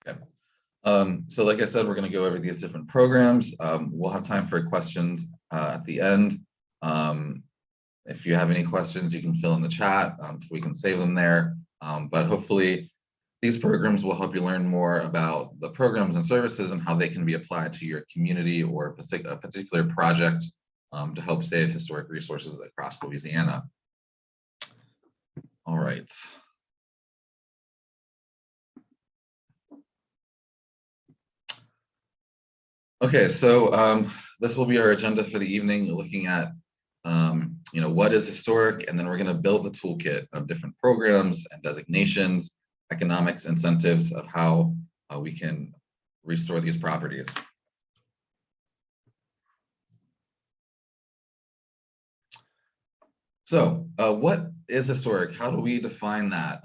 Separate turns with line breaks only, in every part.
Okay. So like I said, we're going to go over these different programs. We'll have time for questions at the end. If you have any questions, you can fill in the chat. We can save them there. But hopefully these programs will help you learn more about the programs and services and how they can be applied to your community or a particular project to help save historic resources across Louisiana. All right. Okay, so this will be our agenda for the evening, looking at what is historic, and then we're going to build the toolkit of different programs and designations, economics, incentives of how we can restore these properties. So what is historic? How do we define that?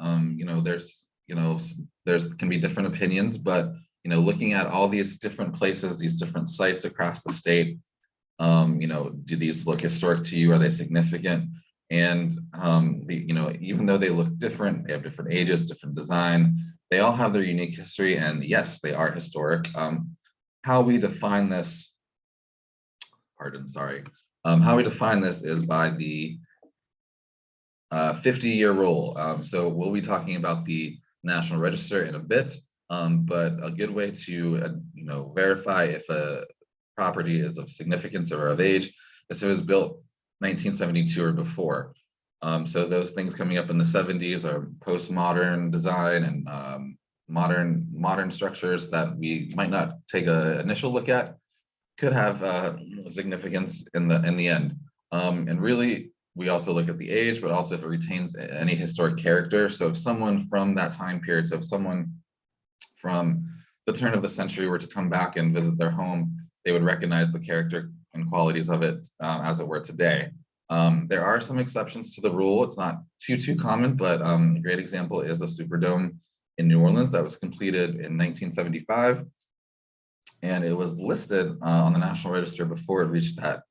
There's can be different opinions, but looking at all these different places, these different sites across the state, do these look historic to you? Are they significant? And even though they look different, they have different ages, different design, they all have their unique history, and yes, they are historic. How we define this, how we define this is by the 50-year rule. So we'll be talking about the National Register in a bit, but a good way to verify if a property is of significance or of age is if it was built 1972 or before. So those things coming up in the 70s are postmodern design and modern structures that we might not take an initial look at, could have significance in the end. And really, we also look at the age, but also if it retains any historic character. So if someone from that time period, so if someone from the turn of the century were to come back and visit their home, they would recognize the character and qualities of it as it were today. There are some exceptions to the rule. It's not too common, but a great example is the Superdome in New Orleans that was completed in 1975. And it was listed on the National Register before it reached that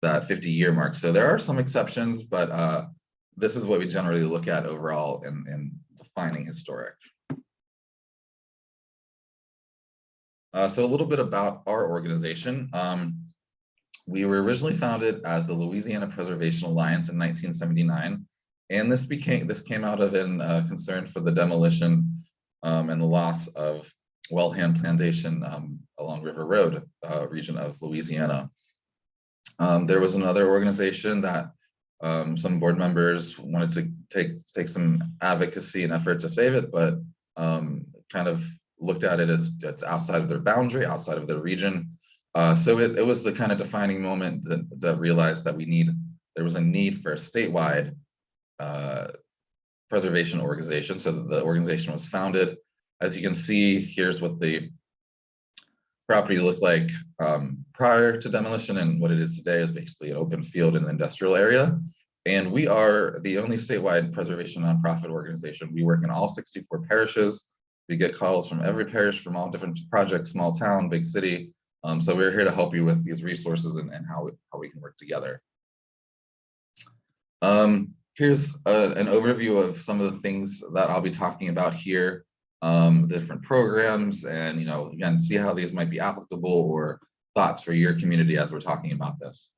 50-year mark. So there are some exceptions, but this is what we generally look at overall in defining historic. So a little bit about our organization. We were originally founded as the Louisiana Preservation Alliance in 1979, and this came out of a concern for the demolition and the loss of Wellham Plantation along River Road region of Louisiana. There was another organization that some board members wanted to take some advocacy and effort to save it, but kind of looked at it as it's outside of their boundary, outside of their region. So it was the kind of defining moment that realized that there was a need for a statewide preservation organization. So the organization was founded. As you can see, here's what the property looked like prior to demolition, and what it is today is basically an open field in an industrial area. And we are the only statewide preservation nonprofit organization. We work in all 64 parishes. We get calls from every parish, from all different projects, small town, big city. So we're here to help you with these resources and how we can work together. Here's an overview of some of the things that I'll be talking about here, the different programs, and again, see how these might be applicable or thoughts for your community as we're talking about this.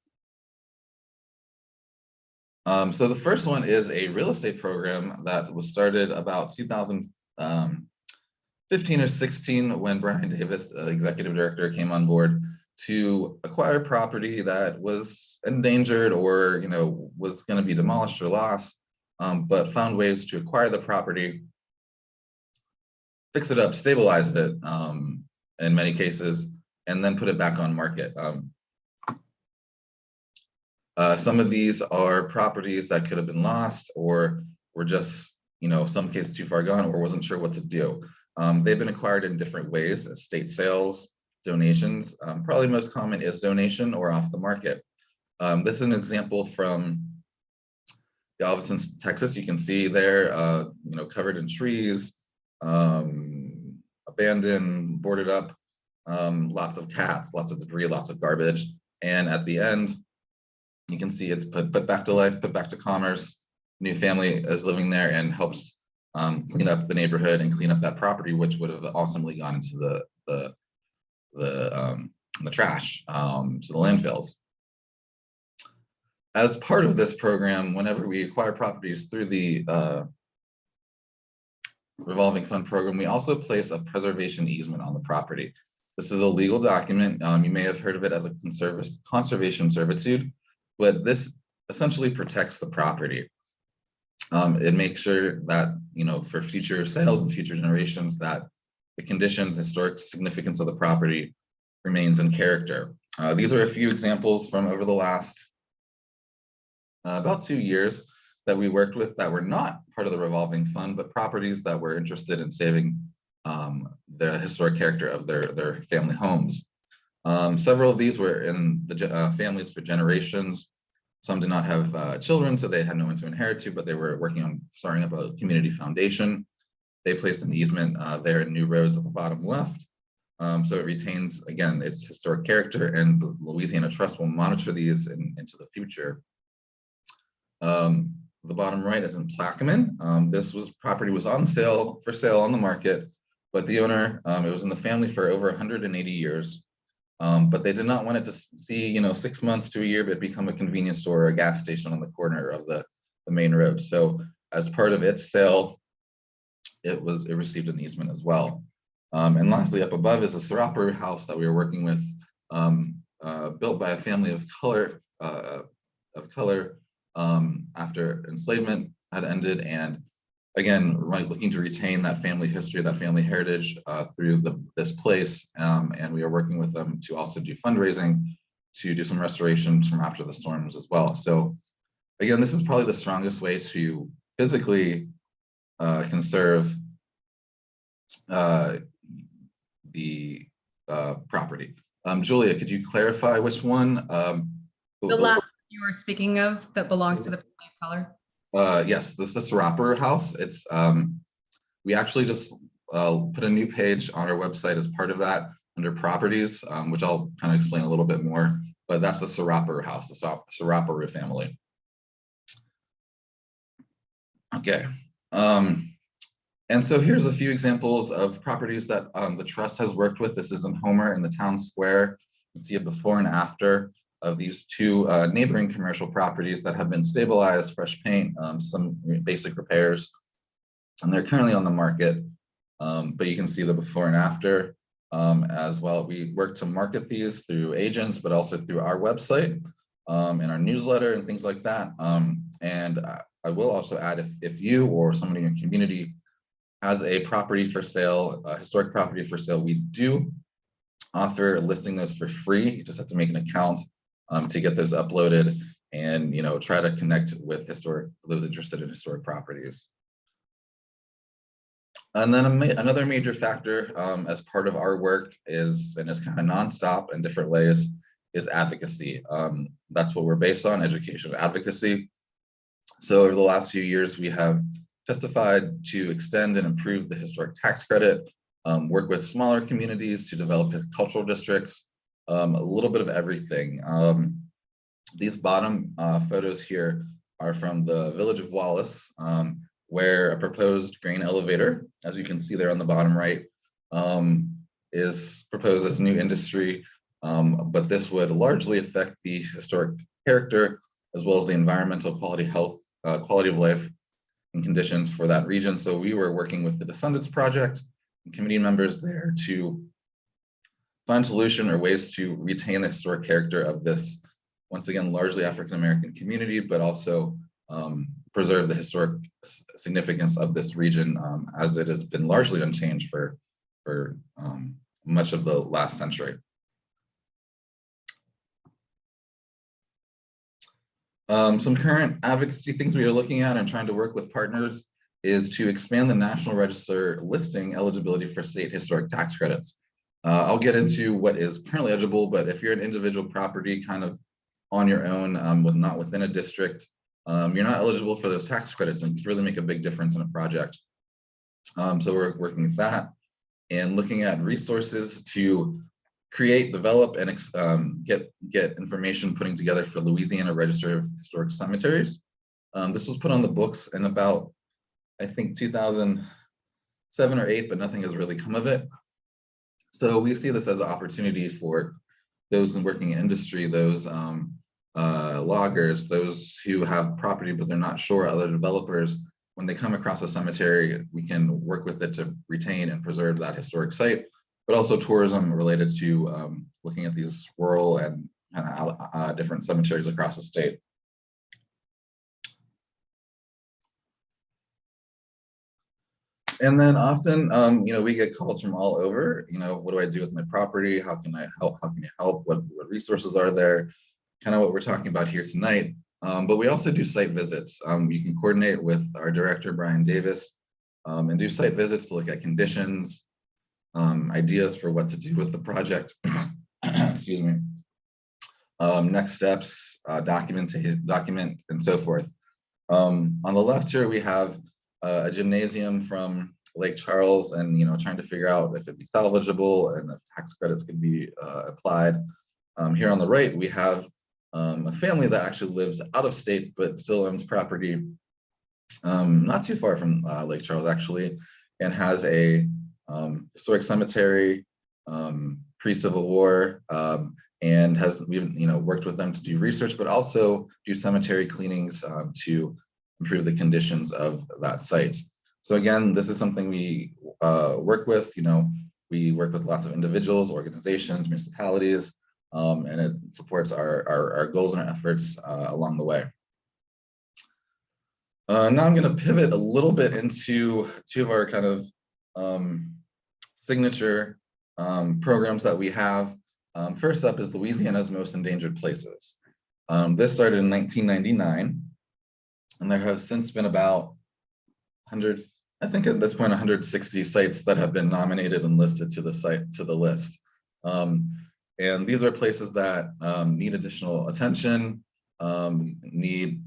So the first one is a real estate program that was started about 2015 or 16 when Brian Davis, the executive director, came on board to acquire property that was endangered or was going to be demolished or lost, but found ways to acquire the property, fix it up, stabilize it in many cases, and then put it back on market. Some of these are properties that could have been lost or were just, some cases too far gone or wasn't sure what to do. They've been acquired in different ways: estate sales, donations. Probably most common is donation or off the market. This is an example from Galveston, Texas. You can see there, covered in trees, abandoned, boarded up, lots of cats, lots of debris, lots of garbage. And at the end, you can see it's put back to life, put back to commerce. New family is living there and helps clean up the neighborhood and clean up that property, which would have ultimately gone into the trash, to the landfills. As part of this program, whenever we acquire properties through the revolving fund program, we also place a preservation easement on the property. This is a legal document. You may have heard of it as a conservation servitude, but this essentially protects the property. It makes sure that, for future sales and future generations, that the conditions, historic significance of the property remains in character. These are a few examples from over the last about 2 years that we worked with that were not part of the revolving fund, but properties that were interested in saving the historic character of their family homes. Several of these were in the families for generations. Some did not have children, so they had no one to inherit to, but they were working on starting up a community foundation. They placed an easement there in New Roads at the bottom left. So it retains, again, its historic character, and the Louisiana Trust will monitor these into the future. The bottom right is in Placemaking. This property was for sale on the market, but the owner, it was in the family for over 180 years. But they did not want it to see, 6 months to a year, but become a convenience store or a gas station on the corner of the main road. So as part of its sale, it received an easement as well. And lastly, up above is a Seraper house that we were working with, built by a family of color after enslavement had ended, and again, looking to retain that family history, that family heritage through this place, and we are working with them to also do fundraising, to do some restorations from after the storms as well. So again, this is probably the strongest way to physically conserve the property. Julia, could you clarify which one?
The last you were speaking of that belongs to the family of color?
Yes, this is the Seraper house. It's we actually just put a new page on our website as part of that under properties, which I'll kind of explain a little bit more, but that's the Seraper house, the Seraper family. Okay. And so here's a few examples of properties that the trust has worked with. This is in Homer in the town square. You can see a before and after of these two neighboring commercial properties that have been stabilized, fresh paint, some basic repairs, and they're currently on the market. But you can see the before and after as well. We work to market these through agents, but also through our website and our newsletter and things like that. And I will also add, if you or somebody in your community has a property for sale, a historic property for sale, we do offer listing those for free. You just have to make an account to get those uploaded, and try to connect with those interested in historic properties. And then another major factor as part of our work is, and it's kind of nonstop in different ways, is advocacy. That's what we're based on, education advocacy. So over the last few years, we have testified to extend and improve the historic tax credit, work with smaller communities to develop cultural districts, a little bit of everything. These bottom photos here are from the village of Wallace, where a proposed grain elevator, as you can see there on the bottom right, is proposed as a new industry, but this would largely affect the historic character as well as the environmental quality of life and conditions for that region. So we were working with the Descendants Project and community members there to find solution or ways to retain the historic character of this, once again, largely African-American community, but also preserve the historic significance of this region as it has been largely unchanged for much of the last century. Some current advocacy things we are looking at and trying to work with partners is to expand the National Register listing eligibility for state historic tax credits. I'll get into what is currently eligible, but if you're an individual property kind of on your own, not within a district, you're not eligible for those tax credits, and can really make a big difference in a project. So we're working with that and looking at resources to create, develop, and get information putting together for Louisiana Register of Historic Cemeteries. This was put on the books in about I think 2007 or 8, but nothing has really come of it. So we see this as an opportunity for those in working in industry, those loggers, those who have property but they're not sure, other developers. When they come across a cemetery, we can work with it to retain and preserve that historic site, but also tourism related to looking at these rural and kind of different cemeteries across the state. And then often, we get calls from all over. What do I do with my property? How can I help? How can you help? What resources are there? Kind of what we're talking about here tonight. But we also do site visits. You can coordinate with our director, Brian Davis, and do site visits to look at conditions, ideas for what to do with the project. Excuse me. Next steps, document, and so forth. On the left here, we have a gymnasium from Lake Charles, and trying to figure out if it'd be salvageable and if tax credits could be applied. Here on the right, we have a family that actually lives out of state but still owns property not too far from Lake Charles actually, and has a historic cemetery, pre-Civil War, and we've worked with them to do research, but also do cemetery cleanings to improve the conditions of that site. So again, this is something we work with. We work with lots of individuals, organizations, municipalities, and it supports our goals and our efforts along the way. Now I'm going to pivot a little bit into two of our kind of signature programs that we have. First up is Louisiana's Most Endangered Places. This started in 1999. And there have since been about 100, I think at this point, 160 sites that have been nominated and listed to the list. And these are places that need additional attention, they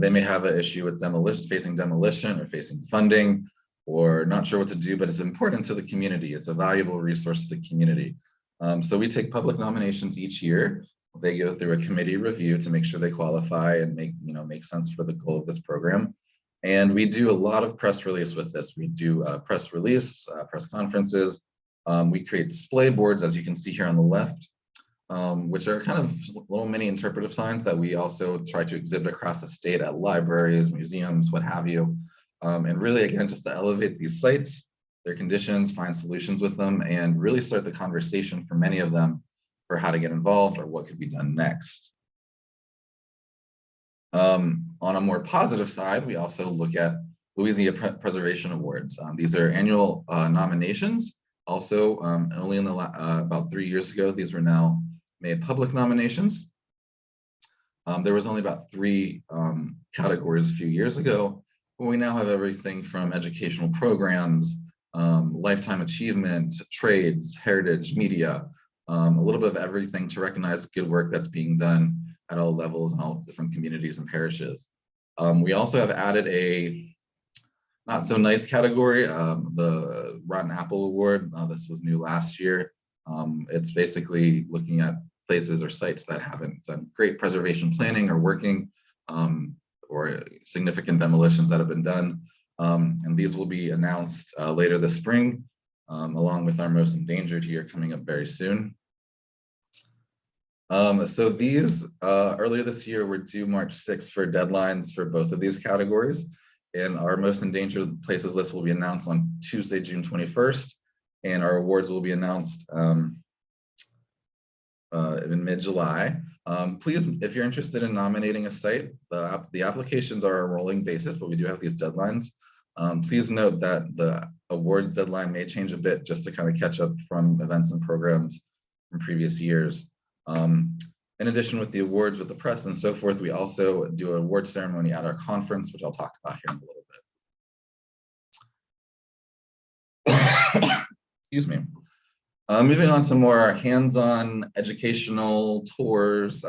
may have an issue with facing demolition or facing funding, or not sure what to do, but it's important to the community. It's a valuable resource to the community. So we take public nominations each year. They go through a committee review to make sure they qualify and make sense for the goal of this program. And we do a lot of press release with this. We do press release, press conferences. We create display boards, as you can see here on the left, which are kind of little mini interpretive signs that we also try to exhibit across the state at libraries, museums, what have you. And really, again, just to elevate these sites, their conditions, find solutions with them, and really start the conversation for many of them for how to get involved or what could be done next. On a more positive side, we also look at Louisiana Preservation Awards. These are annual nominations. Also, only in about 3 years ago, these were now made public nominations. There was only about 3 categories a few years ago, but we now have everything from educational programs, lifetime achievement, trades, heritage, media, a little bit of everything to recognize good work that's being done at all levels and all different communities and parishes. We also have added a not so nice category, the Rotten Apple Award. This was new last year. It's basically looking at places or sites that haven't done great preservation planning or working, or significant demolitions that have been done. And these will be announced later this spring, along with our most endangered here coming up very soon. So these, earlier this year, were due March 6th for deadlines for both of these categories. And our most endangered places list will be announced on Tuesday, June 21st. And our awards will be announced in mid-July. Please, if you're interested in nominating a site, the applications are a rolling basis, but we do have these deadlines. Please note that the awards deadline may change a bit just to kind of catch up from events and programs from previous years. In addition, with the awards, with the press and so forth, we also do an award ceremony at our conference, which I'll talk about here in a little bit. Excuse me. Moving on to more hands-on educational tours.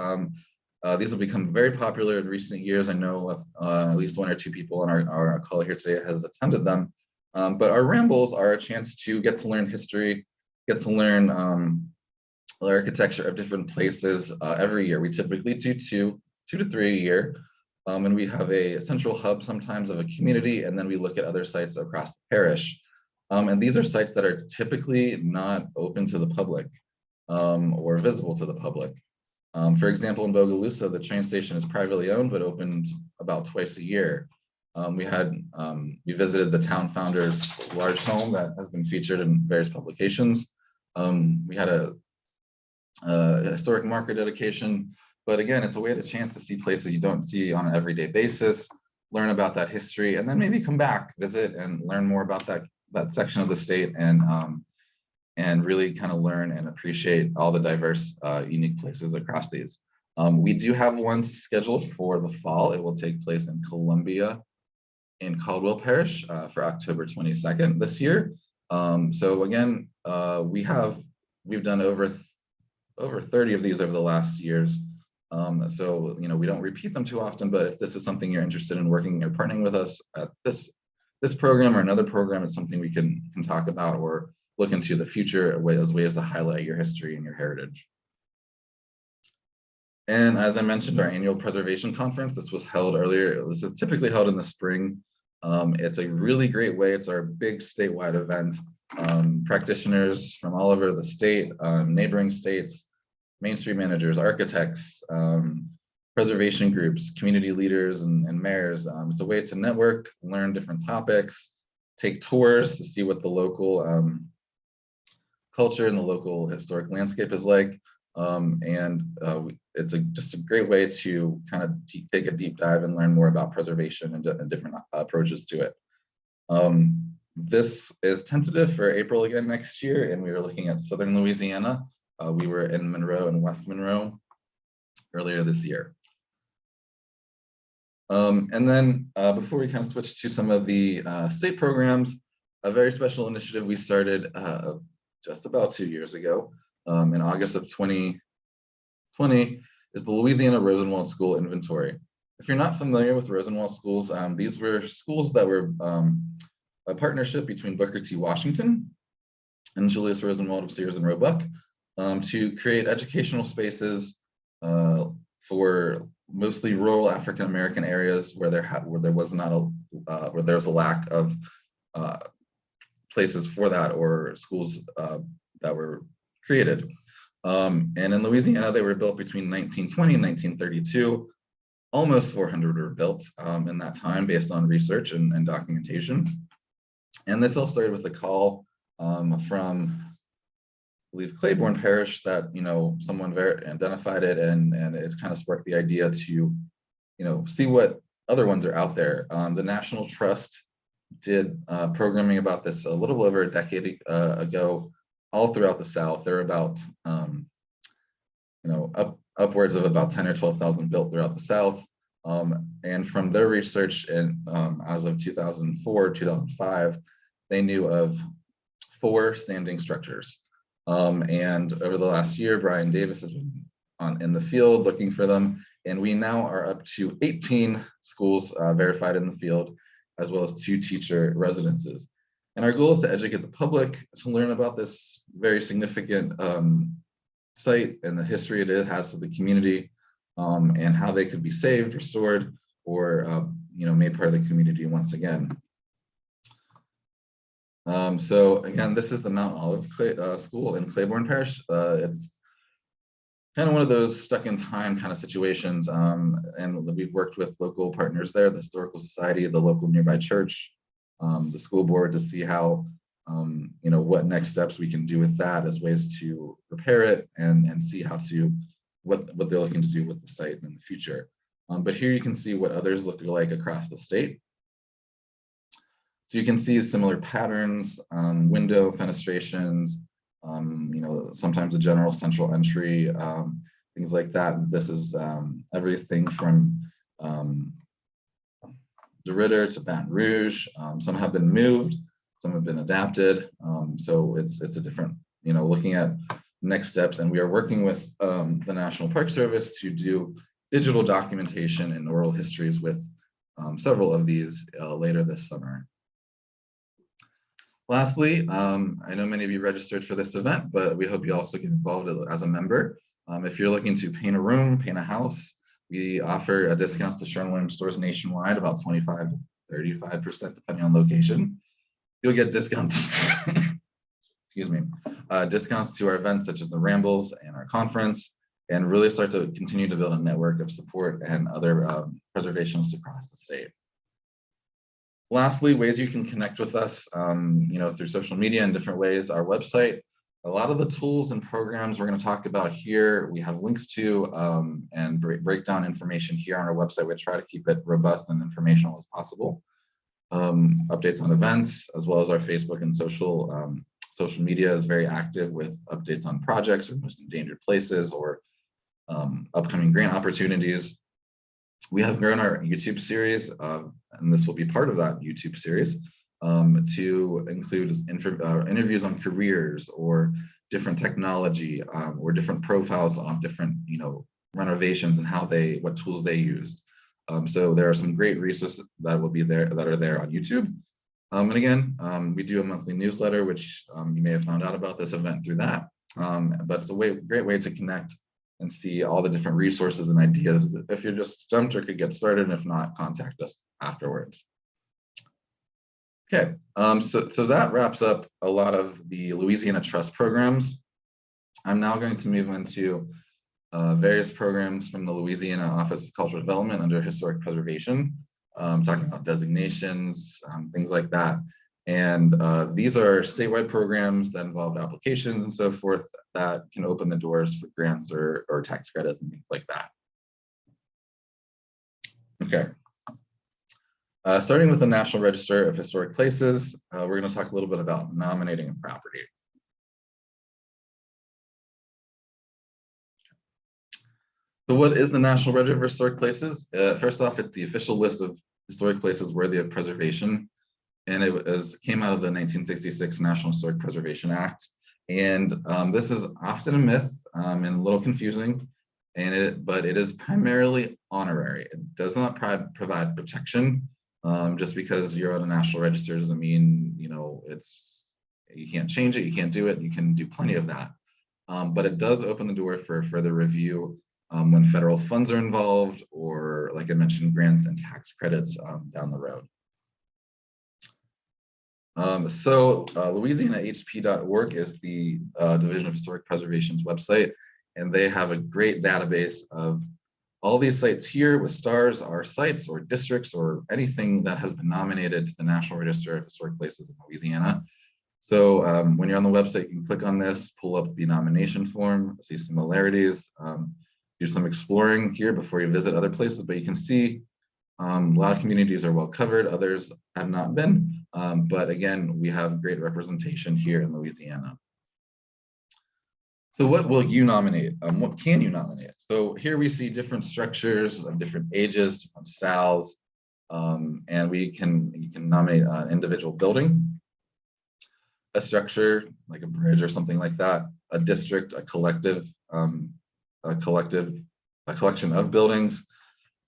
These have become very popular in recent years. I know at least 1 or 2 people on our call here today has attended them. But our rambles are a chance to get to learn history, get to learn the architecture of different places every year. We typically do two to three a year. And we have a central hub sometimes of a community, and then we look at other sites across the parish. And these are sites that are typically not open to the public or visible to the public. For example, in Bogalusa, the train station is privately owned, but opened about twice a year. We visited the town founder's large home that has been featured in various publications. We had a historic marker dedication, but again, it's a chance to see places you don't see on an everyday basis, learn about that history, and then maybe come back, visit, and learn more about that section of the state, and really kind of learn and appreciate all the diverse, unique places across these. We do have one scheduled for the fall. It will take place in Columbia in Caldwell Parish for October 22nd this year. So again, we've done over 30 of these over the last years. So, we don't repeat them too often, but if this is something you're interested in working or partnering with us at this program or another program, it's something we can talk about or look into the future as ways to highlight your history and your heritage. And as I mentioned, our annual preservation conference, this was held earlier. This is typically held in the spring. It's a really great way. It's our big statewide event. Practitioners from all over the state, neighboring states, Main Street managers, architects, preservation groups, community leaders, and mayors. It's a way to network, learn different topics, take tours to see what the local culture and the local historic landscape is like. It's just a great way to kind of take a deep dive and learn more about preservation and different approaches to it. This is tentative for April again next year, and we were looking at Southern Louisiana. We were in Monroe and West Monroe earlier this year. And then before we kind of switch to some of the state programs, a very special initiative we started just about 2 years ago in August of 2020 is the Louisiana Rosenwald School Inventory. If you're not familiar with Rosenwald schools, these were schools that were a partnership between Booker T. Washington and Julius Rosenwald of Sears and Roebuck to create educational spaces for mostly rural African American areas where there was a lack of places for that or schools that were created. And in Louisiana, they were built between 1920 and 1932. Almost 400 were built in that time based on research and documentation. And this all started with a call from, I believe, Claiborne Parish that, someone identified it, and it kind of sparked the idea to, see what other ones are out there. The National Trust did programming about this a little over a decade ago, all throughout the South. There are about, upwards of about 10 or 12,000 built throughout the South. And from their research, and as of 2004, 2005, they knew of 4 standing structures. And over the last year, Brian Davis has been in the field looking for them. And we now are up to 18 schools verified in the field, as well as 2 teacher residences. And our goal is to educate the public to learn about this very significant site and the history it has to the community, and how they could be saved, restored, or made part of the community once again. So again, this is the Mount Olive School in Claiborne Parish. It's kind of one of those stuck in time kind of situations, and we've worked with local partners there, the Historical Society, the local nearby church, the school board, to see how what next steps we can do with that as ways to repair it and see what they're looking to do with the site in the future. But here you can see what others look like across the state. So you can see similar patterns, window fenestrations, sometimes a general central entry, things like that. This is everything from DeRidder to Baton Rouge. Some have been moved, some have been adapted. So it's a different, looking at next steps. And we are working with the National Park Service to do digital documentation and oral histories with several of these later this summer. Lastly, I know many of you registered for this event, but we hope you also get involved as a member. If you're looking to paint a room, paint a house, We offer discounts to Sherwin-Williams stores nationwide, about 25 to 35%, depending on location. You'll get discounts, excuse me, discounts to our events such as the Rambles and our conference, and really start to continue to build a network of support and other preservationists across the state. Lastly, ways you can connect with us, through social media in different ways. Our website, a lot of the tools and programs we're going to talk about here, we have links to and break down information here on our website. We try to keep it robust and informational as possible. Updates on events, as well as our Facebook and social media is very active with updates on projects or most endangered places or upcoming grant opportunities. We have grown our YouTube series, and this will be part of that YouTube series, to include interviews on careers or different technology or different profiles on different, renovations and what tools they used. So there are some great resources that will be there that are there on YouTube. And again, we do a monthly newsletter, which you may have found out about this event through that. But it's a great way to connect and see all the different resources and ideas if you're just stumped or could get started, and if not, contact us afterwards. Okay, so that wraps up a lot of the Louisiana Trust programs. I'm now going to move into various programs from the Louisiana Office of Cultural Development under Historic Preservation, talking about designations, things like that. And these are statewide programs that involve applications and so forth that can open the doors for grants or tax credits and things like that. Okay. Starting with the National Register of Historic Places, we're going to talk a little bit about nominating a property. So what is the National Register of Historic Places? First off, it's the official list of historic places worthy of preservation. And it came out of the 1966 National Historic Preservation Act. And this is often a myth and a little confusing, but it is primarily honorary. It does not provide protection. Just because you're on a national register doesn't mean, you can't change it, you can't do it, you can do plenty of that. But it does open the door for further review when federal funds are involved, or like I mentioned, grants and tax credits down the road. LouisianaHP.org is the Division of Historic Preservation's website, and they have a great database of all these sites here with stars are sites or districts or anything that has been nominated to the National Register of Historic Places in Louisiana. So when you're on the website, you can click on this, pull up the nomination form, see similarities, do some exploring here before you visit other places, but you can see a lot of communities are well covered, others have not been. But again, we have great representation here in Louisiana. So what will you nominate? What can you nominate? So here we see different structures of different ages, different styles, and you can nominate an individual building, a structure like a bridge or something like that, a district, a collection of buildings,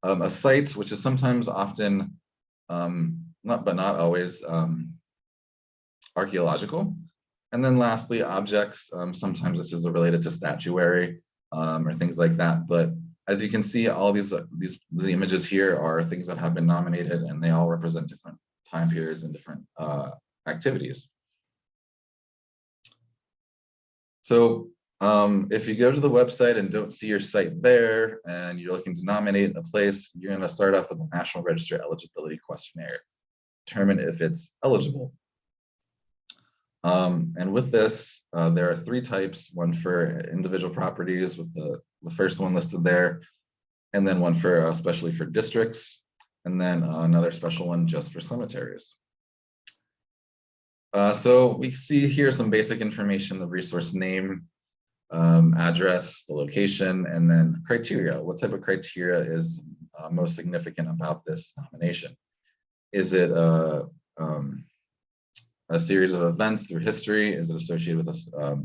a site, which is sometimes often, but not always, archaeological. And then lastly, objects. Sometimes this is related to statuary or things like that. But as you can see, all these images here are things that have been nominated, and they all represent different time periods and different activities. So if you go to the website and don't see your site there, and you're looking to nominate a place, you're going to start off with the National Register Eligibility Questionnaire, determine if it's eligible. And with this, there are 3 types, one for individual properties with the first one listed there, and then one for especially for districts, and then another special one just for cemeteries. So we see here some basic information, the resource name, address, the location, and then criteria. What type of criteria is most significant about this nomination? Is it a series of events through history? Is it associated with a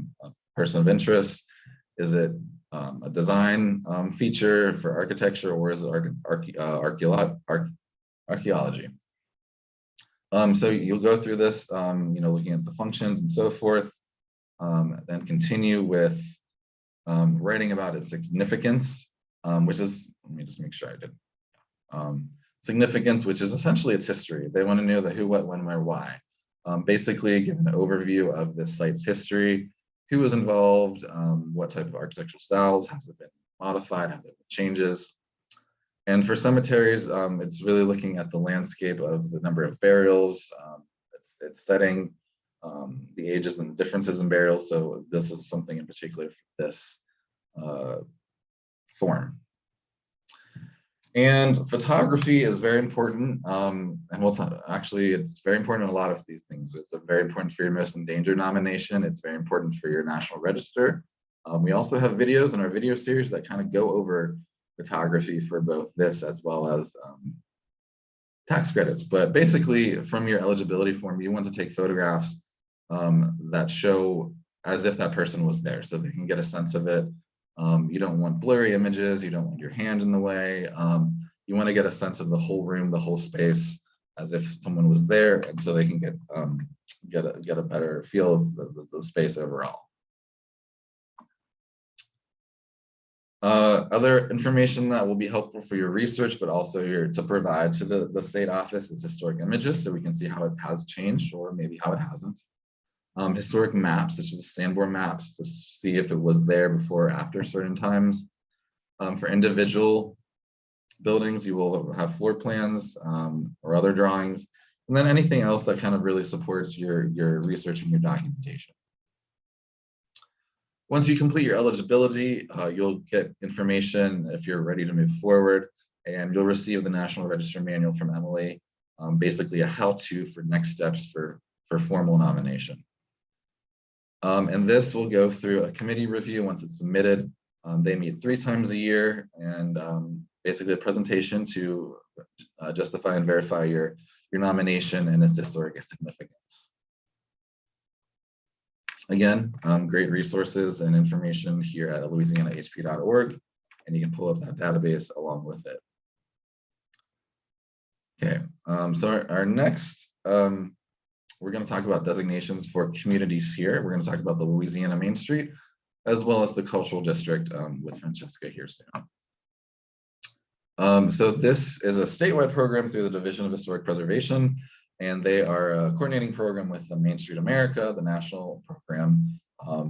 person of interest? Is it a design feature for architecture, or is it archaeology? So you'll go through this, looking at the functions and so forth, then continue with writing about its significance, which is let me just make sure I did. Significance, which is essentially its history. They want to know the who, what, when, where, why. Basically give an overview of the site's history, who was involved, what type of architectural styles, has it been modified, have there been changes. And for cemeteries, it's really looking at the landscape of the number of burials, its setting, the ages and differences in burials. So this is something in particular for this form. And photography is very important, and actually it's very important in a lot of these things. It's very important for your most endangered nomination. It's very important for your National Register. We also have videos in our video series that kind of go over photography for both this as well as tax credits. But basically, from your eligibility form, you want to take photographs that show as if that person was there, so they can get a sense of it. You don't want blurry images. You don't want your hand in the way. You want to get a sense of the whole room, the whole space, as if someone was there, and so they can get a better feel of the space overall. Other information that will be helpful for your research, but also to provide to the state office, is historic images, so we can see how it has changed or maybe how it hasn't. Historic maps, such as Sanborn maps, to see if it was there before or after certain times. For individual buildings, you will have floor plans or other drawings, and then anything else that kind of really supports your research and your documentation. Once you complete your eligibility, you'll get information if you're ready to move forward, and you'll receive the National Register Manual from Emily, basically a how-to for next steps for formal nomination. And this will go through a committee review once it's submitted. They meet 3 times a year, and basically a presentation to justify and verify your nomination and its historic significance. Again, great resources and information here at louisianahp.org, and you can pull up that database along with it. Okay, so our next, we're going to talk about designations for communities here. We're going to talk about the Louisiana Main Street, as well as the Cultural District with Francesca here soon. So this is a statewide program through the Division of Historic Preservation, and they are a coordinating program with the Main Street America, the national program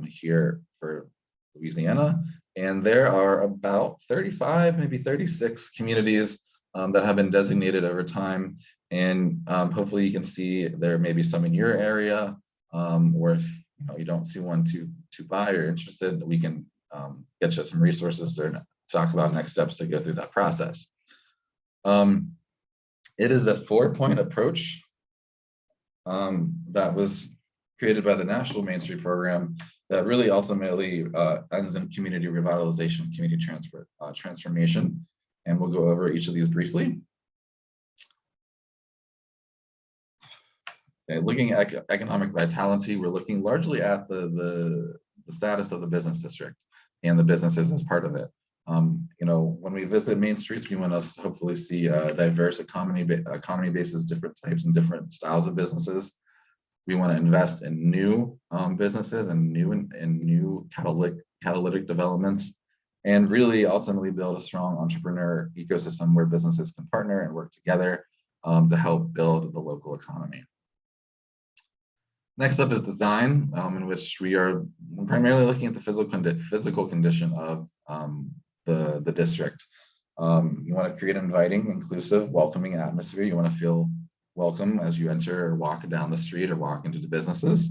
here for Louisiana. And there are about 35, maybe 36 communities that have been designated over time. And hopefully you can see there may be some in your area, or if you don't see one to buy or interested, we can get you some resources to talk about next steps to go through that process. It is a 4-point approach that was created by the National Main Street Program that really ultimately ends in community revitalization, community transformation. And we'll go over each of these briefly. Okay, looking at economic vitality, we're looking largely at the status of the business district and the businesses as part of it. When we visit main streets, we want to hopefully see a diverse economy bases, different types and different styles of businesses. We want to invest in new businesses and new catalytic developments, and really ultimately build a strong entrepreneur ecosystem where businesses can partner and work together to help build the local economy. Next up is design, in which we are primarily looking at the physical condition of the district. You want to create an inviting, inclusive, welcoming atmosphere. You want to feel welcome as you enter or walk down the street or walk into the businesses.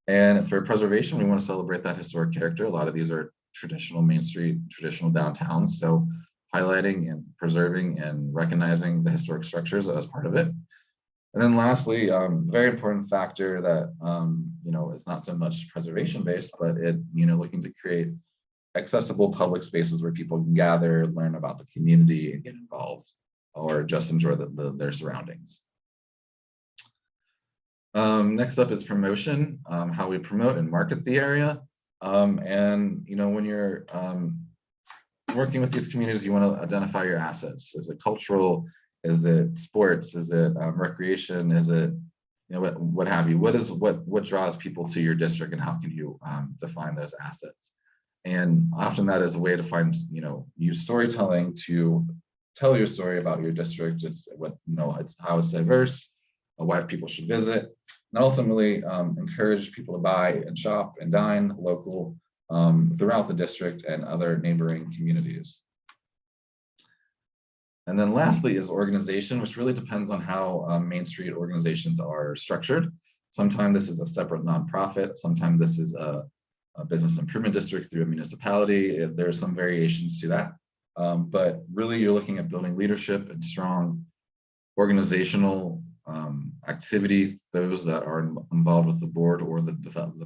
And for preservation, we want to celebrate that historic character. A lot of these are traditional Main Street, traditional downtowns. So highlighting and preserving and recognizing the historic structures as part of it. And then lastly, very important factor that, is not so much preservation based, but looking to create accessible public spaces where people can gather, learn about the community and get involved, or just enjoy their surroundings. Next up is promotion, how we promote and market the area. And when you're working with these communities, you want to identify your assets. Is it cultural? Is it sports? Is it recreation? Is it what have you? What draws people to your district, and how can you define those assets? And often that is a way to find, use storytelling to tell your story about your district. It's it's how it's diverse, why people should visit, and ultimately encourage people to buy and shop and dine local throughout the district and other neighboring communities. And then lastly is organization, which really depends on how Main Street organizations are structured. Sometimes this is a separate nonprofit. Sometimes this is a business improvement district through a municipality. There are some variations to that. But really you're looking at building leadership and strong organizational activity, those that are involved with the board or the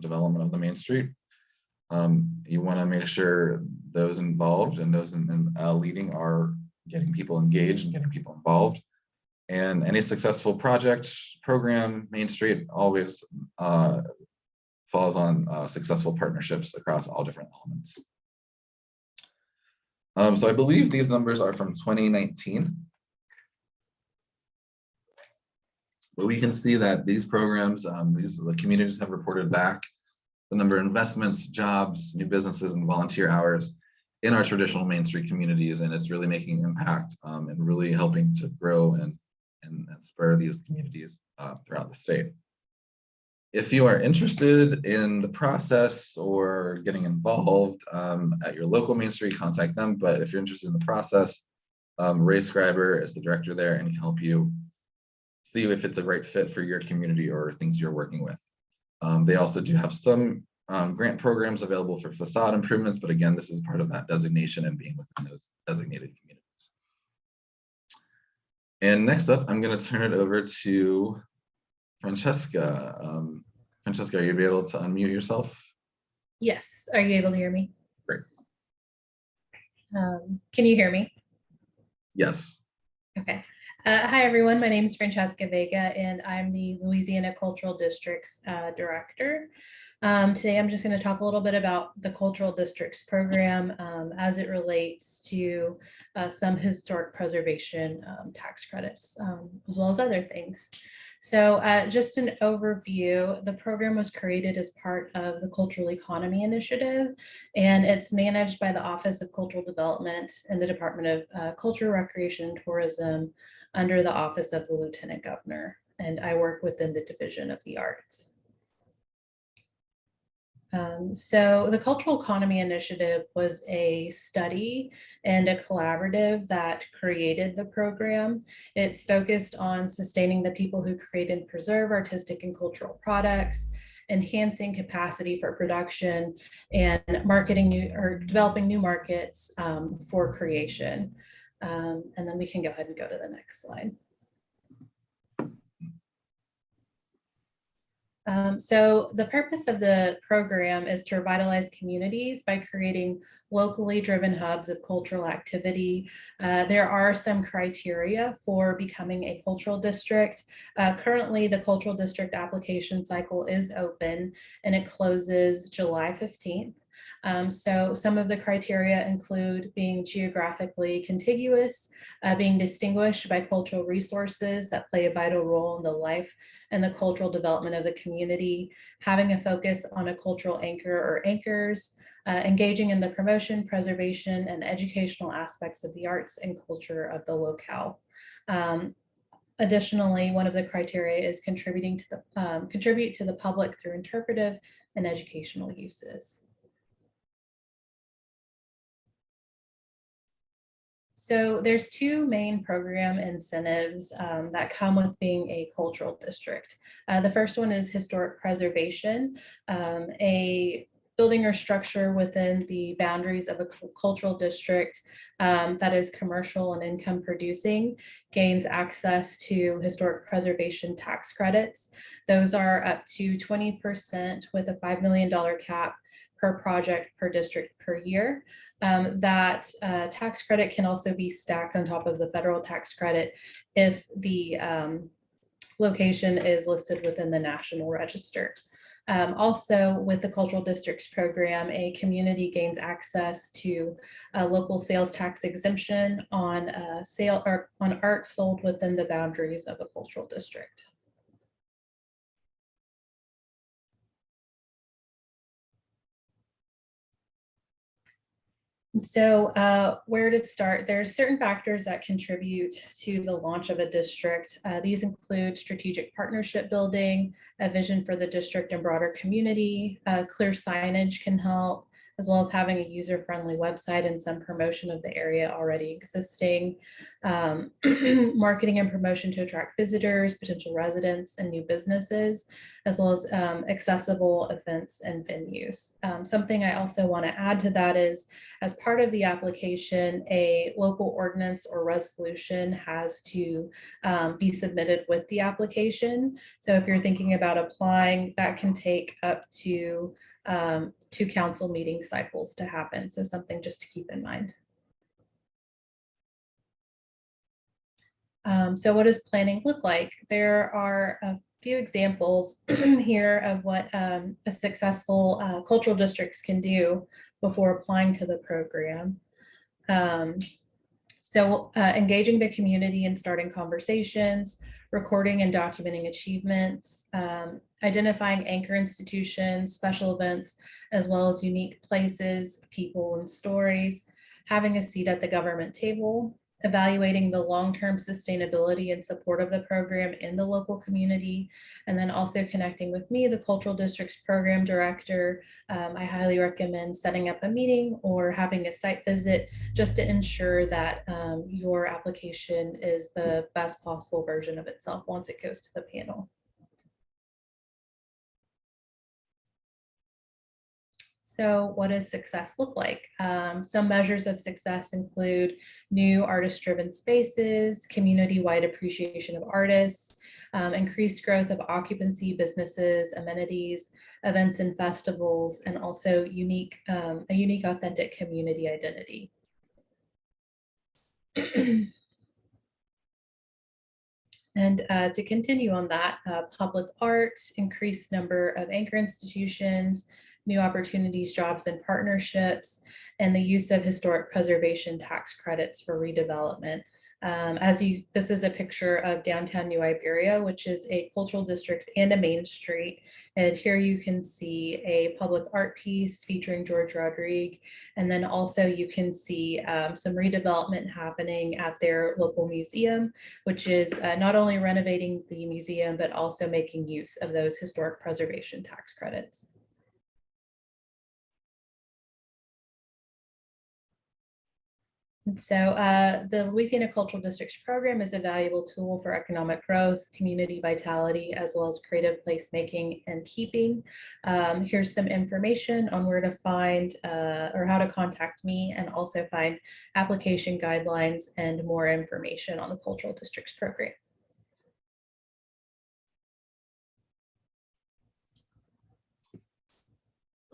development of the Main Street. You want to make sure those involved and those leading are getting people engaged and getting people involved. And any successful project, program, Main Street always falls on successful partnerships across all different elements. So I believe these numbers are from 2019. But we can see that these programs, the communities have reported back the number of investments, jobs, new businesses, and volunteer hours in our traditional Main Street communities, and it's really making impact and really helping to grow and spur these communities throughout the state. If you are interested in the process or getting involved at your local Main Street, contact them. But if you're interested in the process, Ray Scriber is the director there and can help you see if it's a right fit for your community or things you're working with. They also do have some grant programs available for facade improvements, but again, this is part of that designation and being within those designated communities. And next up, I'm going to turn it over to Francesca. Francesca, are you able to unmute yourself?
Yes. Are you able to hear me?
Great.
Can you hear me?
Yes.
Okay. Hi, everyone. My name is Francesca Vega, and I'm the Louisiana Cultural Districts Director. Today, I'm just going to talk a little bit about the Cultural Districts Program as it relates to some historic preservation tax credits, as well as other things. So just an overview, the program was created as part of the Cultural Economy Initiative, and it's managed by the Office of Cultural Development and the Department of Culture, Recreation, and Tourism under the Office of the Lieutenant Governor, and I work within the Division of the Arts. So the Cultural Economy Initiative was a study and a collaborative that created the program. It's focused on sustaining the people who create and preserve artistic and cultural products, enhancing capacity for production, and developing new markets for creation. And then we can go ahead and go to the next slide. So the purpose of the program is to revitalize communities by creating locally driven hubs of cultural activity. There are some criteria for becoming a cultural district. Currently, the cultural district application cycle is open and it closes July 15th. So some of the criteria include being geographically contiguous, being distinguished by cultural resources that play a vital role in the life and the cultural development of the community, having a focus on a cultural anchor or anchors, engaging in the promotion, preservation, and educational aspects of the arts and culture of the locale. Additionally, one of the criteria is contribute to the public through interpretive and educational uses. So there's two main program incentives that come with being a cultural district. The first one is historic preservation, a building or structure within the boundaries of a cultural district that is commercial and income producing gains access to historic preservation tax credits. Those are up to 20% with a $5 million cap per project per district per year. That tax credit can also be stacked on top of the federal tax credit if the location is listed within the National Register. Also, with the Cultural Districts Program, a community gains access to a local sales tax exemption on on art sold within the boundaries of a cultural district. So where to start? There's certain factors that contribute to the launch of a district. These include strategic partnership building, a vision for the district and broader community, clear signage can help, as well as having a user-friendly website and some promotion of the area already existing, marketing and promotion to attract visitors, potential residents, and new businesses, as well as accessible events and venues. Something I also want to add to that is, as part of the application, a local ordinance or resolution has to be submitted with the application. So if you're thinking about applying, that can take up to 2 council meeting cycles to happen. So something just to keep in mind. So what does planning look like? There are a few examples here of what a successful cultural districts can do before applying to the program. Engaging the community and starting conversations, recording and documenting achievements, identifying anchor institutions, special events, as well as unique places, people, and stories, having a seat at the government table, evaluating the long-term sustainability and support of the program in the local community, and then also connecting with me, the Cultural Districts Program Director. I highly recommend setting up a meeting or having a site visit just to ensure that your application is the best possible version of itself once it goes to the panel. So what does success look like? Some measures of success include new artist-driven spaces, community-wide appreciation of artists, increased growth of occupancy, businesses, amenities, events and festivals, and also a unique, authentic community identity. And to continue on that, public art, increased number of anchor institutions, new opportunities, jobs, and partnerships, and the use of historic preservation tax credits for redevelopment. This is a picture of downtown New Iberia, which is a cultural district and a main street. And here you can see a public art piece featuring George Rodrigue. And then also you can see some redevelopment happening at their local museum, which is not only renovating the museum, but also making use of those historic preservation tax credits. And so the Louisiana Cultural Districts Program is a valuable tool for economic growth, community vitality, as well as creative placemaking and keeping. Here's some information on where to find or how to contact me, and also find application guidelines and more information on the Cultural Districts Program.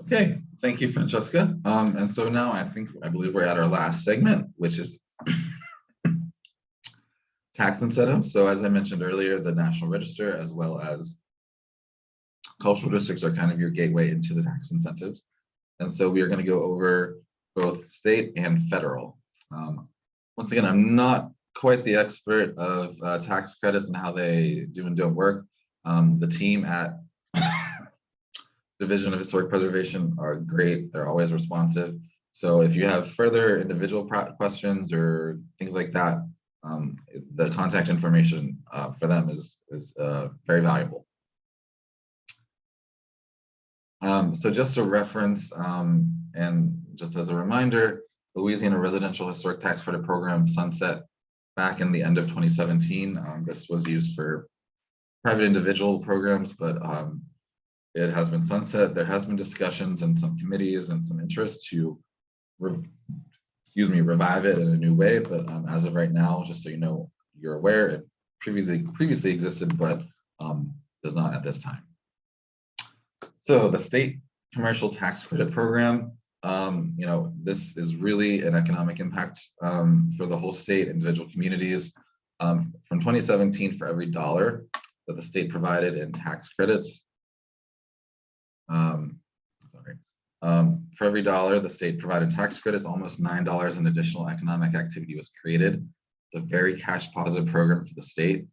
Okay, thank you, Francesca. And so now I believe we're at our last segment, which is tax incentives. So as I mentioned earlier, the National Register as well as cultural districts are kind of your gateway into the tax incentives. And so we are going to go over both state and federal. Once again, I'm not quite the expert of tax credits and how they do and don't work. The team at Division of Historic Preservation are great. They're always responsive. So if you have further individual questions or things like that, the contact information for them is very valuable. So just a reference and just as a reminder, the Louisiana Residential Historic Tax Credit Program sunset back in the end of 2017. This was used for private individual programs, but it has been sunset. There has been discussions and some committees and some interest to, revive it in a new way. But as of right now, just so you know, you're aware, it previously existed, but does not at this time. So the state commercial tax credit program, this is really an economic impact for the whole state, individual communities. From 2017, for every $1 that the state provided in tax credits, for every $1 the state provided tax credits, almost $9 in additional economic activity was created. It's a very cash positive program for the state.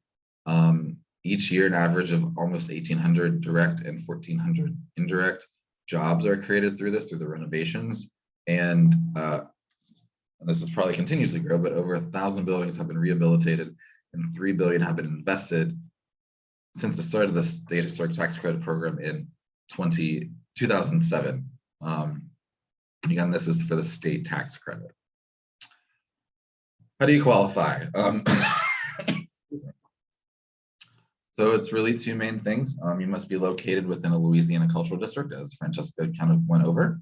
Each year, an average of almost 1,800 direct and 1,400 indirect jobs are created through this, through the renovations. And and this is probably continues to grow, but over 1,000 buildings have been rehabilitated and 3 billion have been invested since the start of the state historic tax credit program in 2007. Again, this is for the state tax credit. How do you qualify? So it's really two main things. You must be located within a Louisiana cultural district, as Francesca kind of went over,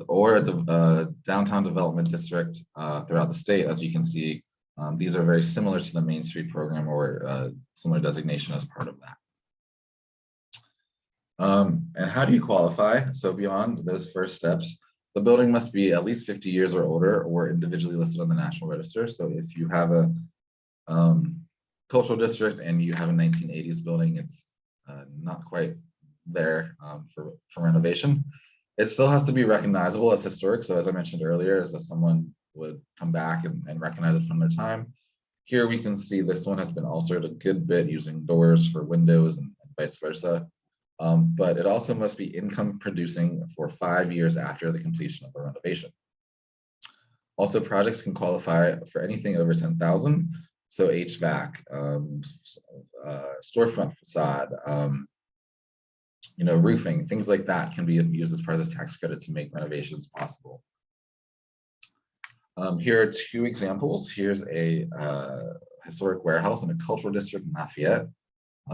or a downtown development district throughout the state. As you can see, these are very similar to the Main Street program or similar designation as part of that. And how do you qualify? So beyond those first steps, the building must be at least 50 years or older or individually listed on the National Register. So if you have a cultural district and you have a 1980s building, it's not quite there for renovation. It still has to be recognizable as historic. So as I mentioned earlier, as if someone would come back and recognize it from their time. Here we can see this one has been altered a good bit using doors for windows and vice versa. But it also must be income producing for 5 years after the completion of the renovation. Also, projects can qualify for anything over 10,000. So HVAC, storefront facade, roofing, things like that can be used as part of this tax credit to make renovations possible. Here are two examples. Here's a historic warehouse in a cultural district in Lafayette.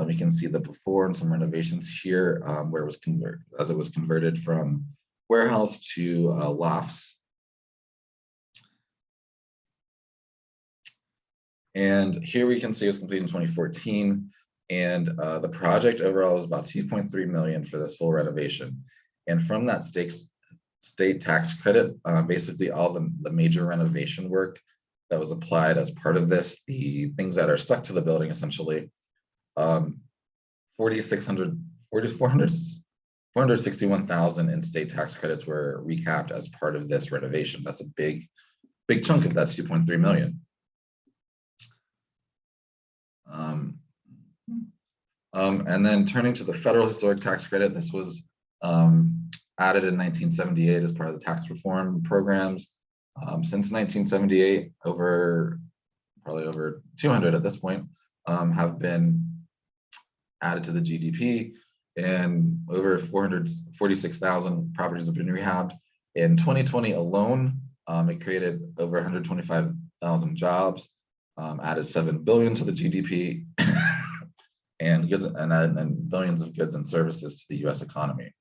We can see the before and some renovations here where it was converted, as it was converted from warehouse to lofts. And here we can see it was completed in 2014. And the project overall was about 2.3 million for this full renovation. And from that state tax credit, basically all the major renovation work that was applied as part of this, the things that are stuck to the building essentially, 461,000 in state tax credits were recapped as part of this renovation. That's a big chunk of that 2.3 million. And then turning to the federal historic tax credit, this was added in 1978 as part of the tax reform programs. Since 1978, probably over 200 at this point, have been added to the GDP, and over 446,000 properties have been rehabbed. In 2020 alone, it created over 125,000 jobs, added 7 billion to the GDP, and billions of goods and services to the U.S. economy.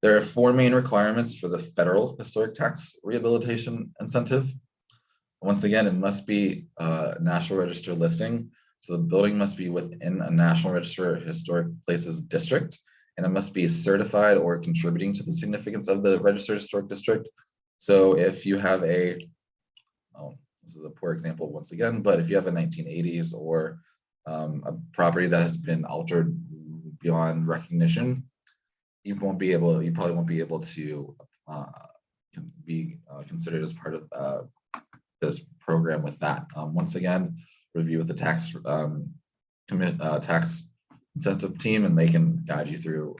There are 4 main requirements for the federal historic tax rehabilitation incentive. Once again, it must be a National Register listing. So the building must be within a National Register Historic Places district, and it must be certified or contributing to the significance of the Registered Historic District. So if you have this is a poor example once again, but if you have a 1980s or a property that has been altered beyond recognition, you probably won't be able to be considered as part of this program with that. Once again, review with the tax incentive team, and they can guide you through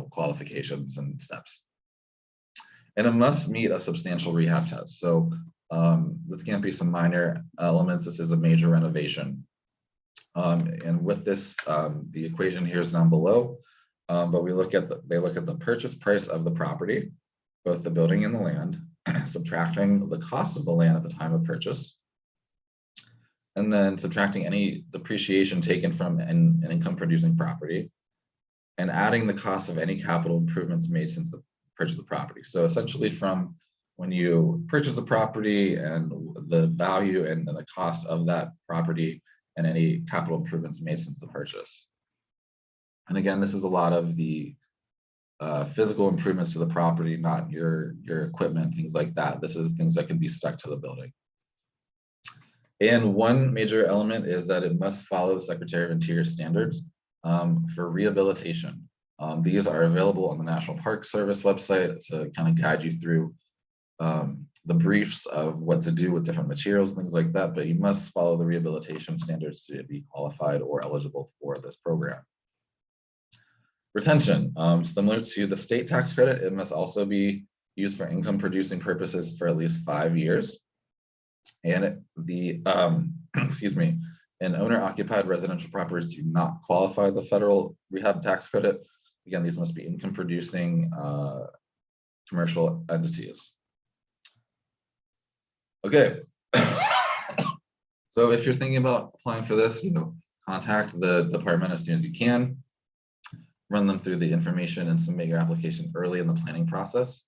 qualifications and steps. And it must meet a substantial rehab test. So this can't be some minor elements. This is a major renovation. And with this, the equation here is down below. But they look at the purchase price of the property, both the building and the land, subtracting the cost of the land at the time of purchase, and then subtracting any depreciation taken from an income producing property, and adding the cost of any capital improvements made since the purchase of the property. So essentially from when you purchase a property and the value and the cost of that property and any capital improvements made since the purchase. And again, this is a lot of the physical improvements to the property, not your equipment, things like that. This is things that can be stuck to the building. And one major element is that it must follow the Secretary of Interior standards for rehabilitation. These are available on the National Park Service website to kind of guide you through the briefs of what to do with different materials, things like that, but you must follow the rehabilitation standards to be qualified or eligible for this program. Retention, similar to the state tax credit, it must also be used for income producing purposes for at least 5 years. And the, excuse me, and owner occupied residential properties do not qualify the federal rehab tax credit. Again, these must be income producing commercial entities. Okay. So if you're thinking about applying for this, contact the department as soon as you can. Run them through the information and submit your application early in the planning process.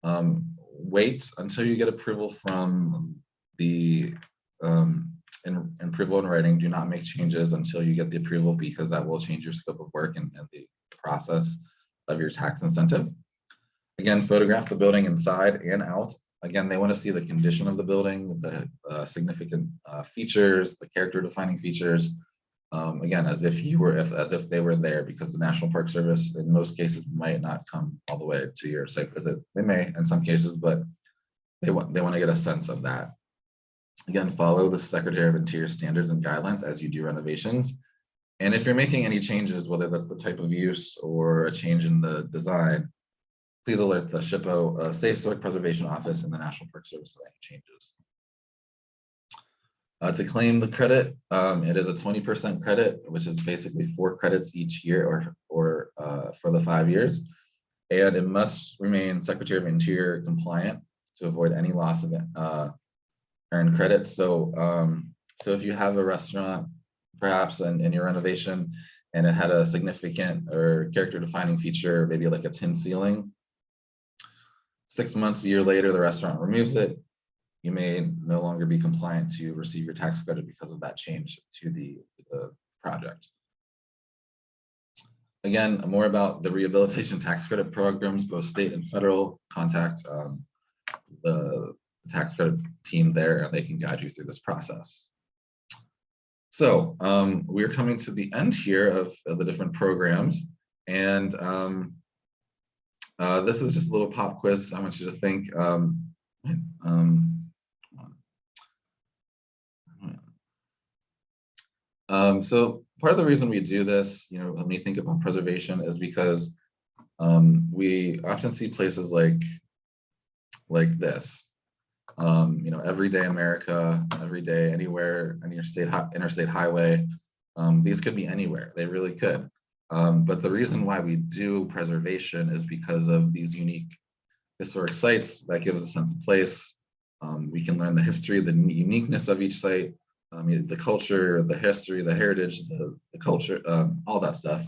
Wait until you get approval from the approval in writing. Do not make changes until you get the approval, because that will change your scope of work and the process of your tax incentive. Again, photograph the building inside and out. Again, they want to see the condition of the building, the significant features, the character defining features. Again, as if they were there, because the National Park Service in most cases might not come all the way to your site visit. They may in some cases, but they want to get a sense of that. Again, follow the Secretary of Interior standards and guidelines as you do renovations. And if you're making any changes, whether that's the type of use or a change in the design, please alert the SHPO Safe Historic Preservation Office and the National Park Service of any changes. To claim the credit, it is a 20% credit, which is basically 4 credits each year or for the 5 years. And it must remain Secretary of Interior compliant to avoid any loss of earned credit. So, so if you have a restaurant, perhaps in your renovation, and it had a significant or character defining feature, maybe like a tin ceiling, 6 months, a year later, the restaurant removes it, you may no longer be compliant to receive your tax credit because of that change to the project. Again, more about the rehabilitation tax credit programs, both state and federal. Contact the tax credit team there, and they can guide you through this process. So we're coming to the end here of the different programs, and this is just a little pop quiz. I want you to think. So part of the reason we do this, when we think about preservation, is because we often see places like this. Everyday America, every day, anywhere, interstate highway. These could be anywhere. They really could. But the reason why we do preservation is because of these unique historic sites that give us a sense of place. We can learn the history, the uniqueness of each site, the culture, the history, the heritage, the culture, all that stuff.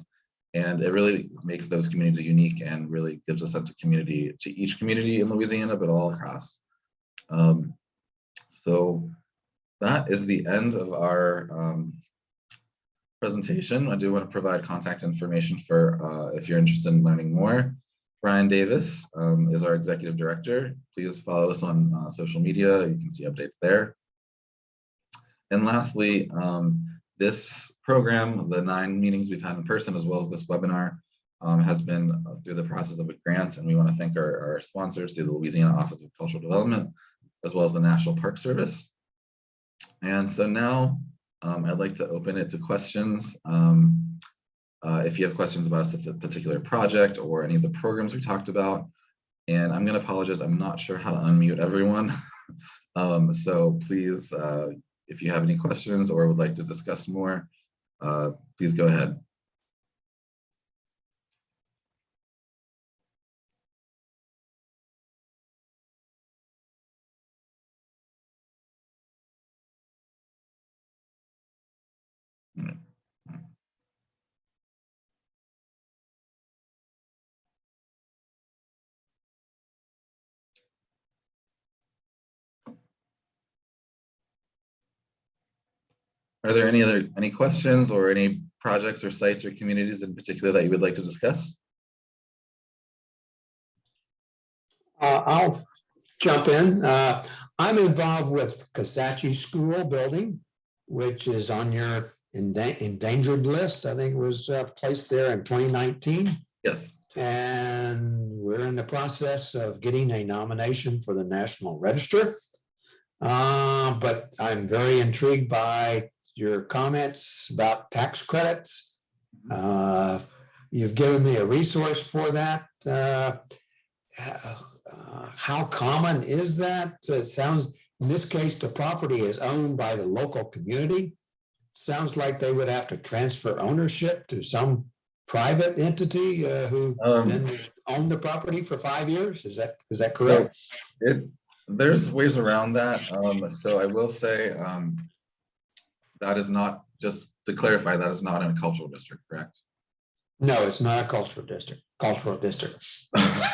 And it really makes those communities unique and really gives a sense of community to each community in Louisiana, but all across. So that is the end of our presentation. I do want to provide contact information for if you're interested in learning more. Brian Davis is our executive director. Please follow us on social media. You can see updates there. And lastly, this program, the 9 meetings we've had in person, as well as this webinar, has been through the process of a grant, and we want to thank our sponsors through the Louisiana Office of Cultural Development, as well as the National Park Service. And so now I'd like to open it to questions. If you have questions about a particular project or any of the programs we talked about, and I'm going to apologize, I'm not sure how to unmute everyone. So please, if you have any questions or would like to discuss more, please go ahead. Are there any questions or any projects or sites or communities in particular that you would like to discuss?
I'll jump in. I'm involved with Kasachi School building, which is on your endangered list. I think it was placed there in 2019.
Yes.
And we're in the process of getting a nomination for the National Register. But I'm very intrigued by your comments about tax credits. You've given me a resource for that. How common is that? It sounds, in this case, the property is owned by the local community. Sounds like they would have to transfer ownership to some private entity who then own the property for 5 years. Is that correct?
So there's ways around that. So I will say that is not, just to clarify, that is not in a cultural district, correct?
No, it's not a cultural district.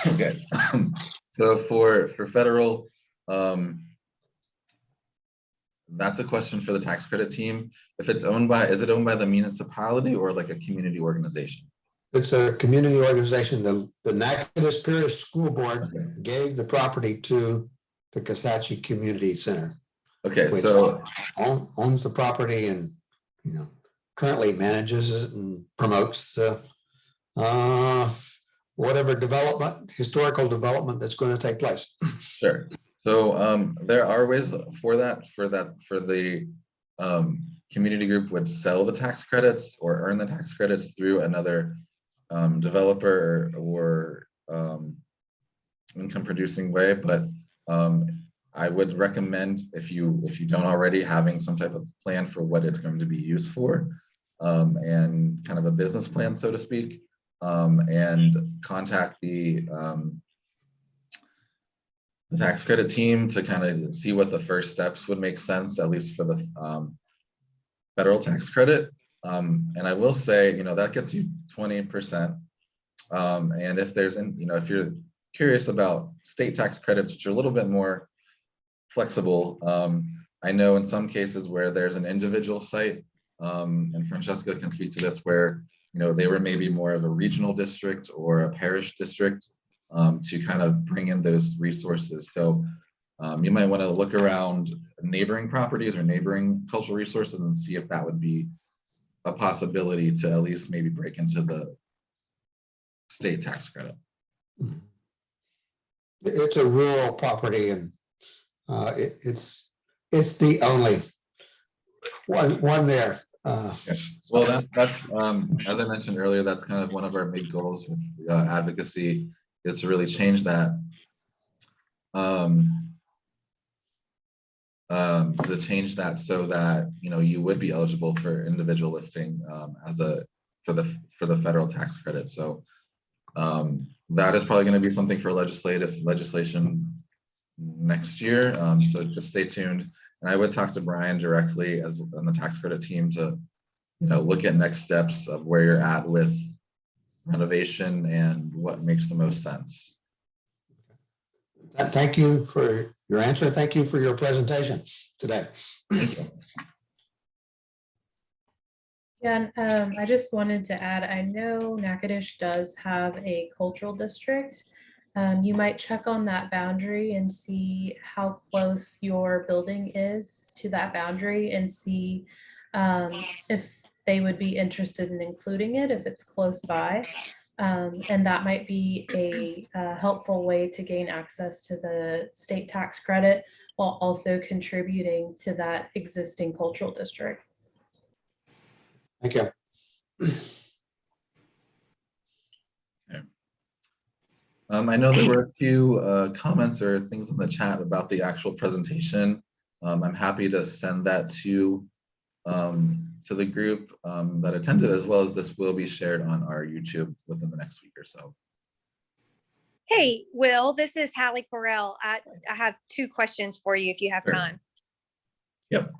Okay. So for federal, that's a question for the tax credit team. If it's owned by, is it owned by the municipality or like a community organization?
It's a community organization. The Natchitoches Parish School Board gave the property to the Kisatchie Community Center.
Okay,
which
so
owns the property and, currently manages it and promotes whatever historical development that's going to take place.
sure. So there are ways for the community group would sell the tax credits or earn the tax credits through another developer or income producing way, but I would recommend, if you don't already, having some type of plan for what it's going to be used for, and kind of a business plan, so to speak, and contact the tax credit team to kind of see what the first steps would make sense, at least for the federal tax credit. And I will say, that gets you 20%. And if there's, if you're curious about state tax credits, which are a little bit more flexible, I know in some cases where there's an individual site, and Francesca can speak to this, where they were maybe more of a regional district or a parish district, to kind of bring in those resources. So you might want to look around neighboring properties or neighboring cultural resources and see if that would be a possibility to at least maybe break into the state tax credit.
It's a rural property, and it's the only one there.
Okay. Well, that's as I mentioned earlier, that's kind of one of our big goals with advocacy, is to really change that. To change that so that you would be eligible for individual listing for the federal tax credit. So that is probably going to be something for legislation next year. So just stay tuned. And I would talk to Brian directly on the tax credit team to look at next steps of where you're at with renovation and what makes the most sense.
Thank you for your answer. Thank you for your presentation today.
Thank you.
Yeah, and I just wanted to add, I know Natchitoches does have a cultural district. You might check on that boundary and see how close your building is to that boundary, and see if they would be interested in including it if it's close by. And that might be a helpful way to gain access to the state tax credit while also contributing to that existing cultural district.
Thank you.
Okay. I know there were a few comments or things in the chat about the actual presentation. I'm happy to send that to the group that attended, as well as this will be shared on our YouTube within the next week or so.
Hey, Will, this is Hallie Correll. I have two questions for you if you have time.
Yep.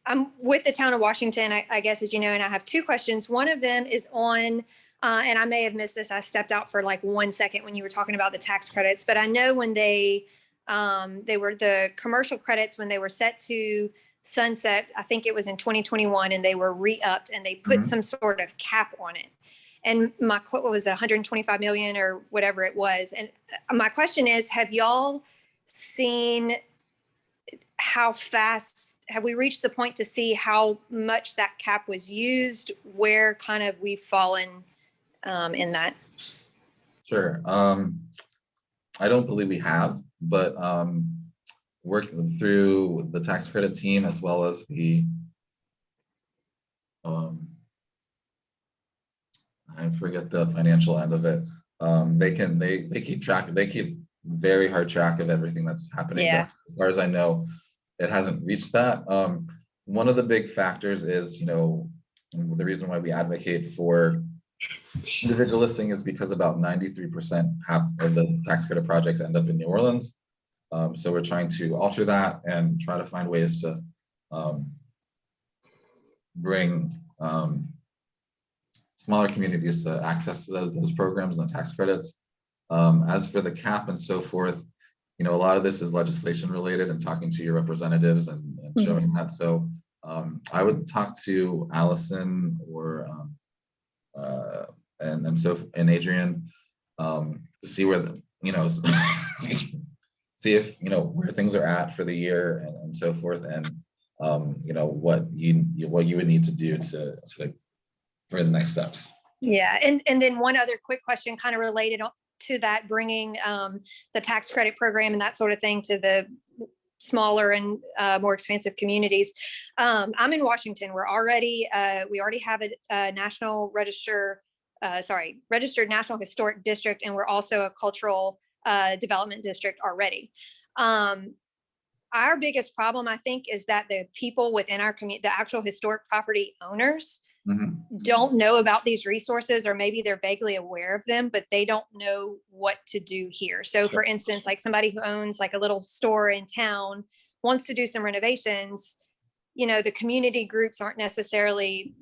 I'm with the town of Washington, I guess, as you know, and I have two questions. One of them is on, and I may have missed this, I stepped out for like 1 second when you were talking about the tax credits, but I know when they were the commercial credits, when they were set to sunset, I think it was in 2021, and they were re-upped and they put some sort of cap on it. And my quote was 125 million or whatever it was. And my question is, have y'all seen how fast, have we reached the point to see how much that cap was used, where kind of we've fallen in that?
Sure. I don't believe we have, but working through the tax credit team, as well as the I forget the financial end of it. They keep track. They keep very hard track of everything that's happening.
Yeah.
But as far as I know, it hasn't reached that. One of the big factors is, the reason why we advocate for individual listing is because about 93% of the tax credit projects end up in New Orleans. So we're trying to alter that and try to find ways to bring smaller communities to access to those programs and the tax credits. As for the cap and so forth, a lot of this is legislation related and talking to your representatives and showing that. So I would talk to Allison or and Adrian to see where see if where things are at for the year and so forth, and what you would need to do to for the next steps.
Yeah, and then one other quick question, kind of related to that, bringing the tax credit program and that sort of thing to the smaller and more expansive communities. I'm in Washington. We already have a national registered National Historic District, and we're also a cultural development district already. Our biggest problem, I think, is that the people within our community, the actual historic property owners, don't know about these resources, or maybe they're vaguely aware of them, but they don't know what to do here. So for instance, like somebody who owns like a little store in town wants to do some renovations, the community groups aren't necessarily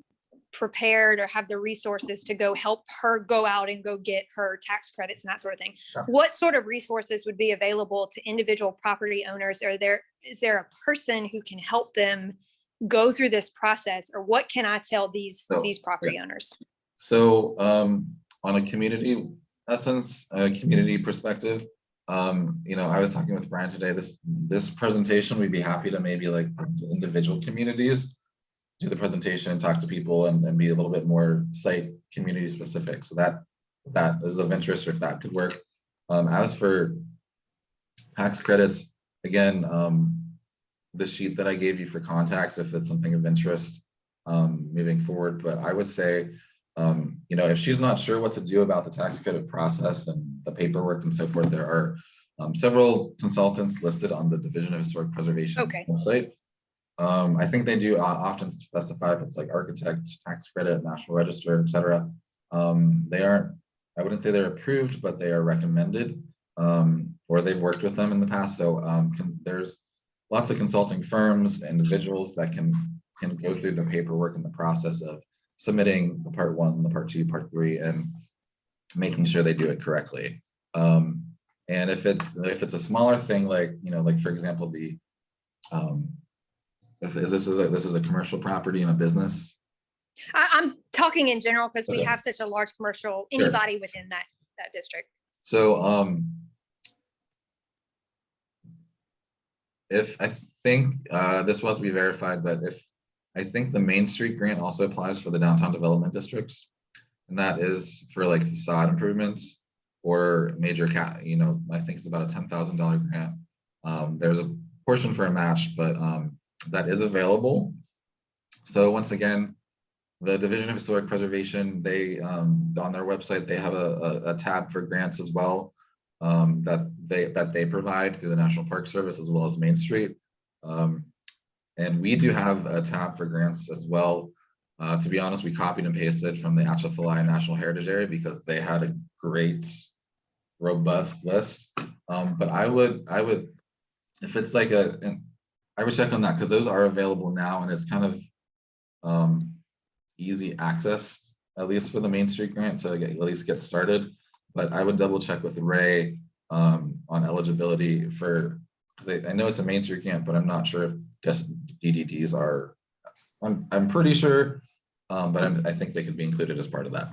prepared or have the resources to go help her go out and go get her tax credits and that sort of thing. What sort of resources would be available to individual property owners? Is there a person who can help them go through this process, or what can I tell these property owners?
So on a community perspective, I was talking with Brian today, this presentation, we'd be happy to maybe like individual communities do the presentation and talk to people and be a little bit more site community specific. So that is of interest, or if that could work. As for tax credits, again, the sheet that I gave you for contacts, if it's something of interest moving forward. But I would say, if she's not sure what to do about the tax credit process and the paperwork and so forth, there are several consultants listed on the Division of Historic Preservation website. I think they do often specify if it's like architect, tax credit, National Register, etc. They aren't, I wouldn't say they're approved, but they are recommended, or they've worked with them in the past. So there's lots of consulting firms, individuals that can go through the paperwork and the process of submitting the part 1, the part 2, part 3, and making sure they do it correctly. And if it's a smaller thing, like like for example, if this is a commercial property in a business.
I'm talking in general because we have such a large commercial, anybody within that district.
So if I think this will have to be verified, but I think the Main Street grant also applies for the downtown development districts, and that is for like facade improvements or major I think it's about a $10,000 grant. There's a portion for a match, but that is available. So once again, the Division of Historic Preservation, they on their website, they have a tab for grants as well, that they provide through the National Park Service as well as Main Street. And we do have a tab for grants as well. To be honest, we copied and pasted from the Atchafalaya National Heritage Area because they had a great, robust list. But I would, if it's like I would check on that, because those are available now, and it's kind of easy access, at least for the Main Street grant, to at least get started. But I would double check with Ray on eligibility for, because I know it's a Main Street grant, but I'm not sure if just DDDs are. I'm pretty sure, but I think they could be included as part of that.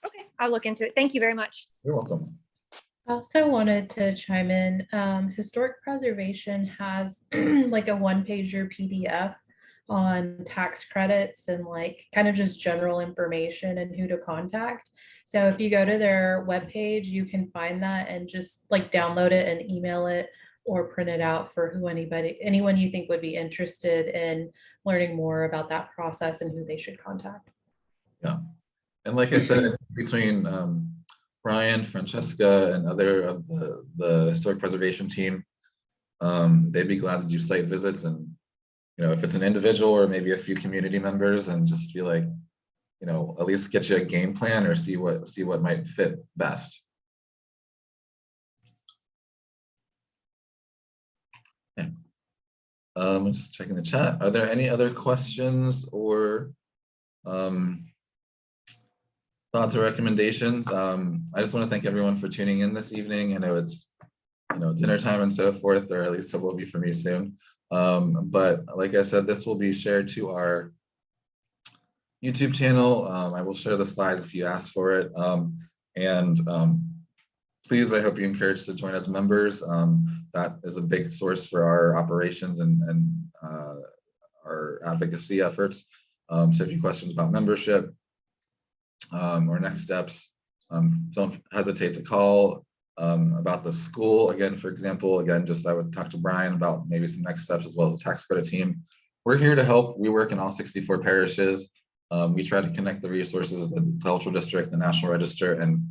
Okay, I'll look into it. Thank you very much.
You're welcome.
I also wanted to chime in. Historic preservation has like a 1-pager PDF on tax credits and like kind of just general information and who to contact. So if you go to their webpage, you can find that and just like download it and email it or print it out for anyone you think would be interested in learning more about that process and who they should contact.
Yeah, and like I said, between Brian, Francesca, and other of the historic preservation team. They'd be glad to do site visits, and if it's an individual or maybe a few community members, and just be like, at least get you a game plan or see what might fit best. Okay. I'm just checking the chat. Are there any other questions or thoughts or recommendations? I just want to thank everyone for tuning in this evening. I know it's dinner time and so forth, or at least it will be for me soon. But like I said, this will be shared to our YouTube channel. I will share the slides if you ask for it. Please, I hope you're encouraged to join as members. That is a big source for our operations and our advocacy efforts. So if you have questions about membership or next steps, don't hesitate to call. About the school, again, for example, just I would talk to Brian about maybe some next steps, as well as the tax credit team. We're here to help. We work in all 64 parishes. We try to connect the resources of the cultural district, the National Register, and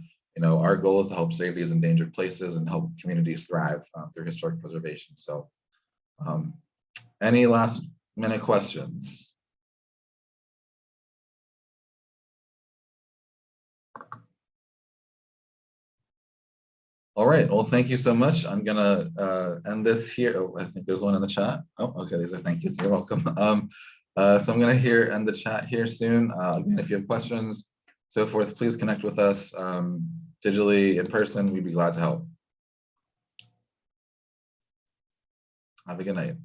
our goal is to help save these endangered places and help communities thrive through historic preservation. So any last minute questions? All right, well, thank you so much. I'm gonna end this here. Oh, I think there's one in the chat. Oh, okay, these are thank yous. You're welcome. So I'm gonna end the chat here soon. Again, if you have questions, so forth, please connect with us digitally, in person. We'd be glad to help. Have a good night.